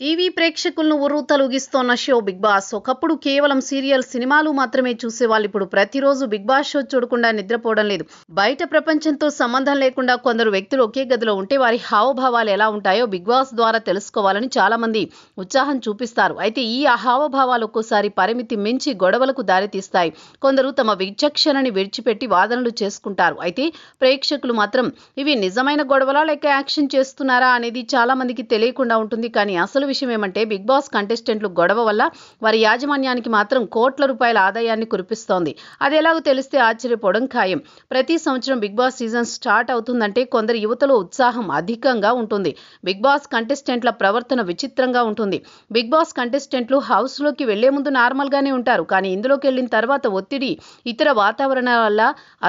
TV ప్రేక్షకులను ఉర్రూతలూగిస్తోన్న show big boss. ఒకప్పుడు కేవలం సీరియల్ సినిమాలు మాత్రమే చూసేవాళ్ళు ఇప్పుడు ప్రతిరోజు బిగ్ బాస్ షో చూడకుండా నిద్రపోవడం లేదు. బయట ప్రపంచంతో సంబంధం లేకుండా కొందరు వ్యక్తులు ఒకే గదిలో ఉంటే వారి హావభావాలు ఎలా ఉంటాయో బిగ్ బాస్ ద్వారా తెలుసుకోవాలని చాలా మంది ఉత్సాహం చూపిస్తారు. అయితే ఈ హావభావాలు ఒక్కోసారి పరిమితి మించి గొడవలకు దారితీస్తాయి. కొందరు తమ విచక్షణని విడిచిపెట్టి వాదనలు చేసుకుంటారు. అయితే ప్రేక్షకులు మాత్రం ఇవి నిజమైన గొడవలా లేక యాక్షన్ చేస్తున్నారా అనేది చాలా మందికి తెలియకుండా ఉంటుంది. కానీ అసలు విషయం ఏమంటే బిగ్ బాస్ కంటెస్టెంట్లు గొడవ వల్ల వారి యాజమాన్యానికి మాత్రం కోట్ల రూపాయల ఆదాయాన్ని కురిపిస్తోంది. అది ఎలాగో తెలిస్తే ఆశ్చర్యపోవడం ఖాయం. ప్రతి సంవత్సరం బిగ్ బాస్ సీజన్ స్టార్ట్ అవుతుందంటే కొందరు యువతలో ఉత్సాహం అధికంగా ఉంటుంది. బిగ్ బాస్ కంటెస్టెంట్ల ప్రవర్తన విచిత్రంగా ఉంటుంది. బిగ్ బాస్ కంటెస్టెంట్లు హౌస్ లోకి వెళ్లే ముందు నార్మల్ గానే ఉంటారు. కానీ ఇందులోకి వెళ్లిన తర్వాత ఒత్తిడి, ఇతర వాతావరణాల వల్ల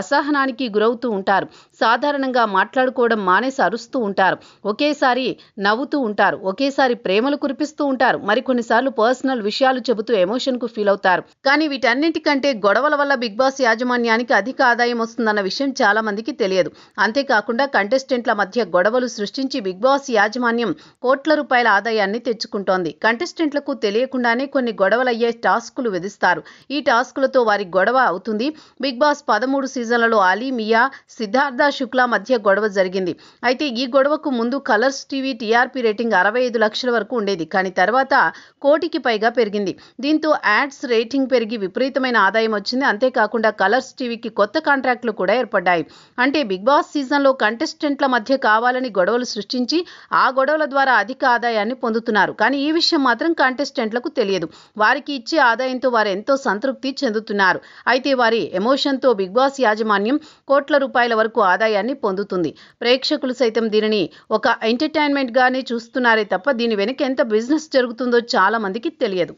అసహనానికి గురవుతూ ఉంటారు. సాధారణంగా మాట్లాడుకోవడం మానేసి అరుస్తూ ఉంటారు. ఒకేసారి నవ్వుతూ ఉంటారు. ఒకేసారి ప్రేమలు కురిపిస్తూ ఉంటారు. మరికొన్నిసార్లు పర్సనల్ విషయాలు చెబుతూ ఎమోషన్ కు ఫీల్ అవుతారు. కానీ వీటన్నిటికంటే గొడవల వల్ల బిగ్ బాస్ యాజమాన్యానికి అధిక ఆదాయం వస్తుందన్న విషయం చాలా మందికి తెలియదు. అంతేకాకుండా కంటెస్టెంట్ల మధ్య గొడవలు సృష్టించి బిగ్ బాస్ యాజమాన్యం కోట్ల రూపాయల ఆదాయాన్ని తెచ్చుకుంటోంది. కంటెస్టెంట్లకు తెలియకుండానే కొన్ని గొడవలయ్యే టాస్కులు విధిస్తారు. ఈ టాస్కులతో వారి గొడవ అవుతుంది. బిగ్ బాస్ 13 సీజన్లలో అలీ మియా, సిద్ధార్థ శుక్లా మధ్య గొడవ జరిగింది. అయితే ఈ గొడవకు ముందు కలర్స్ టీవీ టీఆర్పీ రేటింగ్ 65 లక్షల వరకు ఉండేది. కానీ తర్వాత 1 కోటికి పైగా పెరిగింది. దీంతో యాడ్స్ రేటింగ్ పెరిగి విపరీతమైన ఆదాయం వచ్చింది. అంతేకాకుండా కలర్స్ టీవీకి కొత్త కాంట్రాక్టులు కూడా ఏర్పడ్డాయి. అంటే బిగ్ బాస్ సీజన్లో కంటెస్టెంట్ల మధ్య కావాలని గొడవలు సృష్టించి ఆ గొడవల ద్వారా అధిక ఆదాయాన్ని పొందుతున్నారు. కానీ ఈ విషయం మాత్రం కంటెస్టెంట్లకు తెలియదు. వారికి ఇచ్చే ఆదాయంతో వారు ఎంతో సంతృప్తి చెందుతున్నారు. అయితే వారి ఎమోషన్తో బిగ్ బాస్ యాజమాన్యం కోట్ల రూపాయల వరకు ఆదాయాన్ని పొందుతుంది. ప్రేక్షకులు సైతం దీనిని ఒక ఎంటర్టైన్మెంట్ గానే చూస్తున్నారే తప్ప దీని వెనుక ఎంత బిజినెస్ జరుగుతుందో చాలా మందికి తెలియదు.